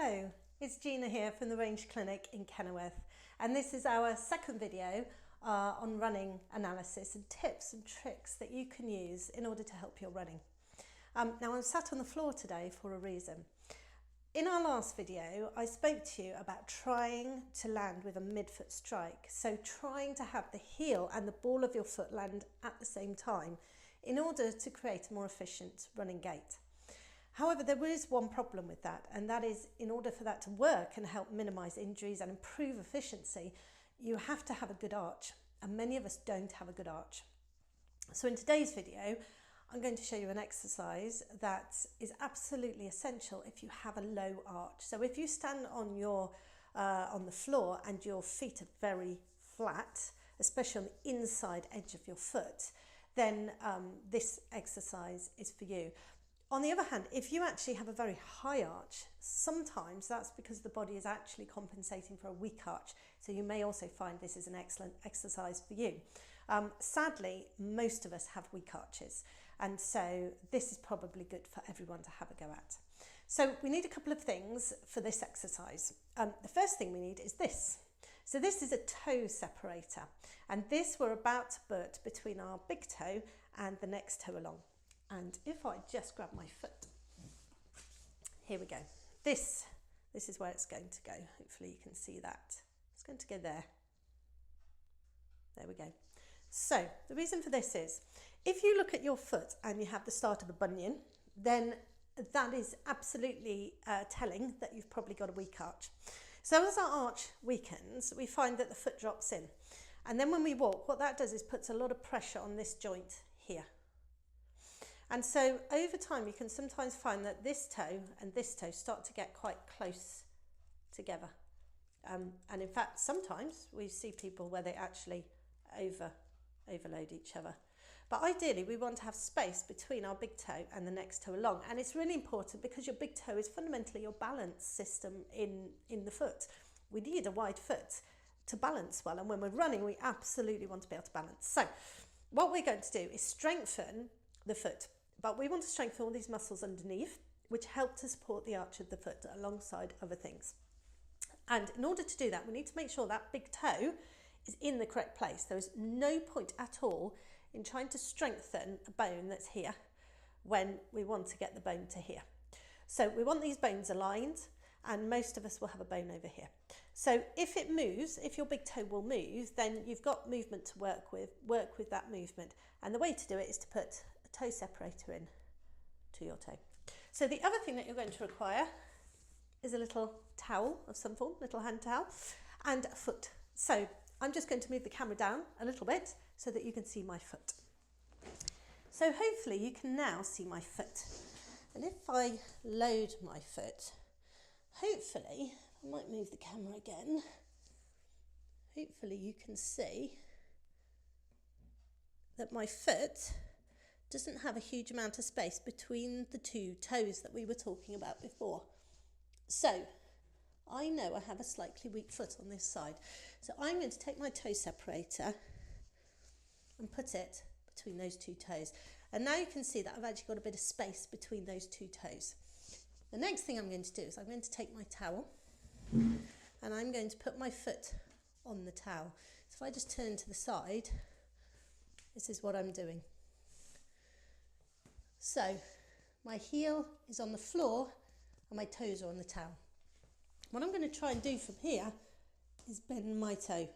Hello, it's Gina here from the Range Clinic in Kenilworth, and this is our second video on running analysis and tips and tricks that you can use in order to help your running. Now I'm sat on the floor today for a reason. In our last video, I spoke to you about trying to land with a midfoot strike, so trying to have the heel and the ball of your foot land at the same time in order to create a more efficient running gait. However, there is one problem with that, and that is in order for that to work and help minimise injuries and improve efficiency, you have to have a good arch, and many of us don't have a good arch. So in today's video, I'm going to show you an exercise that is absolutely essential if you have a low arch. So if you stand on the floor and your feet are very flat, especially on the inside edge of your foot, then this exercise is for you. On the other hand, if you actually have a very high arch, sometimes that's because the body is actually compensating for a weak arch. So you may also find this is an excellent exercise for you. Sadly, most of us have weak arches, and so this is probably good for everyone to have a go at. So we need a couple of things for this exercise. The first thing we need is this. So this is a toe separator, and this we're about to put between our big toe and the next toe along. And if I just grab my foot, here we go. This is where it's going to go. Hopefully you can see that. It's going to go there. There we go. So the reason for this is, if you look at your foot and you have the start of a bunion, then that is absolutely telling that you've probably got a weak arch. So as our arch weakens, we find that the foot drops in. And then when we walk, what that does is puts a lot of pressure on this joint here. And so over time, you can sometimes find that this toe and this toe start to get quite close together. And in fact, sometimes we see people where they actually overload each other. But ideally, we want to have space between our big toe and the next toe along. And it's really important because your big toe is fundamentally your balance system in the foot. We need a wide foot to balance well. And when we're running, we absolutely want to be able to balance. So what we're going to do is strengthen the foot. But we want to strengthen all these muscles underneath, which help to support the arch of the foot alongside other things. And in order to do that, we need to make sure that big toe is in the correct place. There is no point at all in trying to strengthen a bone that's here when we want to get the bone to here. So we want these bones aligned, and most of us will have a bone over here. So if it moves, if your big toe will move, then you've got movement to work with that movement. And the way to do it is to put a toe separator in to your toe. So the other thing that you're going to require is a little towel of some form, little hand towel, and a foot. So I'm just going to move the camera down a little bit so that you can see my foot. So hopefully you can now see my foot. And if I load my foot, hopefully, I might move the camera again, hopefully you can see that my foot doesn't have a huge amount of space between the two toes that we were talking about before. So I know I have a slightly weak foot on this side. So I'm going to take my toe separator and put it between those two toes. And now you can see that I've actually got a bit of space between those two toes. The next thing I'm going to do is I'm going to take my towel and I'm going to put my foot on the towel. So if I just turn to the side, this is what I'm doing. So my heel is on the floor and my toes are on the towel. What I'm going to try and do from here is bend my toe,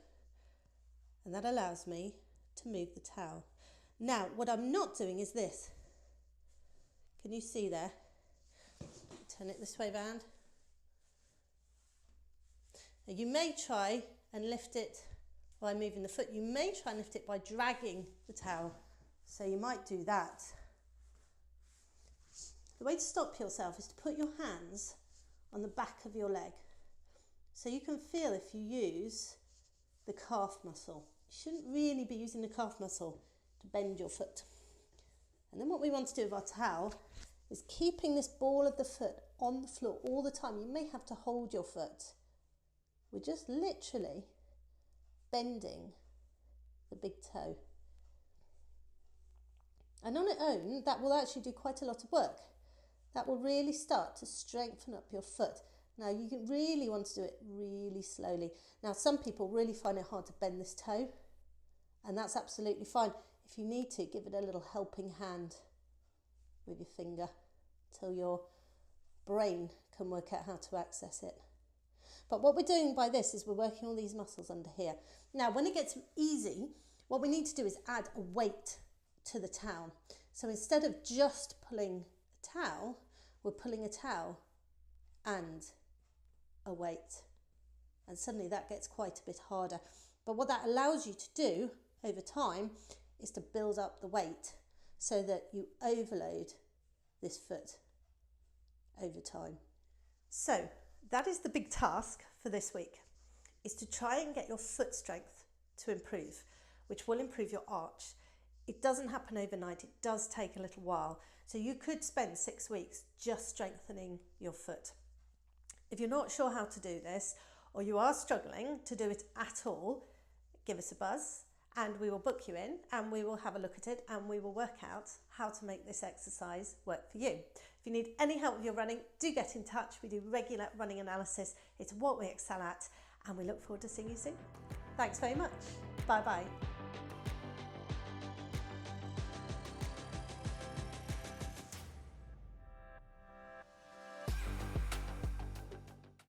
and that allows me to move the towel. Now, what I'm not doing is this. Can you see there? Turn it this way round. Now you may try and lift it by moving the foot. You may try and lift it by dragging the towel. So you might do that. The way to stop yourself is to put your hands on the back of your leg. So you can feel if you use the calf muscle. You shouldn't really be using the calf muscle to bend your foot. And then what we want to do with our towel is keeping this ball of the foot on the floor all the time. You may have to hold your foot. We're just literally bending the big toe. And on its own, that will actually do quite a lot of work. That will really start to strengthen up your foot. Now you really want to do it really slowly. Now some people really find it hard to bend this toe, and that's absolutely fine. If you need to, give it a little helping hand with your finger till your brain can work out how to access it. But what we're doing by this is we're working all these muscles under here. Now when it gets easy, what we need to do is add a weight to the towel. So instead of just pulling a towel, we're pulling a towel and a weight. And suddenly that gets quite a bit harder. But what that allows you to do over time is to build up the weight so that you overload this foot over time. So that is the big task for this week, is to try and get your foot strength to improve, which will improve your arch. It doesn't happen overnight, it does take a little while. So you could spend 6 weeks just strengthening your foot. If you're not sure how to do this, or you are struggling to do it at all, give us a buzz and we will book you in and we will have a look at it and we will work out how to make this exercise work for you. If you need any help with your running, do get in touch. We do regular running analysis. It's what we excel at, and we look forward to seeing you soon. Thanks very much. Bye bye.